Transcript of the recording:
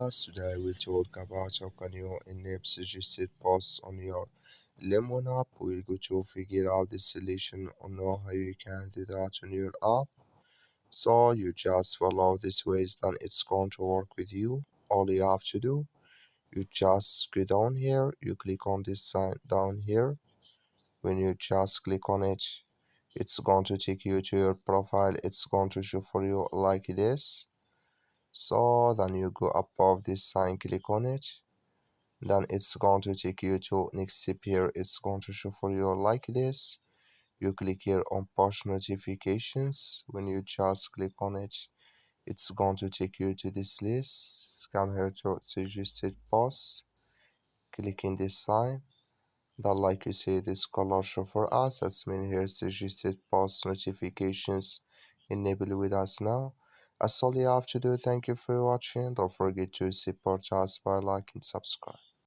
Today we'll talk about how can you enable suggested posts on your Lemon app. We'll go to figure out the solution on how you can do that on your app. So you just follow this ways, then it's going to work with you. All you have to do, you just go down here, you click on this sign down here. When you just click on it, it's going to take you to your profile. It's going to show for you like this. So then you go above this sign, click on it. Then it's going to take you to next step here. It's going to show for you like this. You click here on push notifications. When you just click on it, it's going to take you to this list. Come here to suggested posts. Click in this sign. Then like you see this color show for us. That's mean here suggested post notifications enable with us now. That's all you have to do. Thank you for watching. Don't forget to support us by liking and subscribe.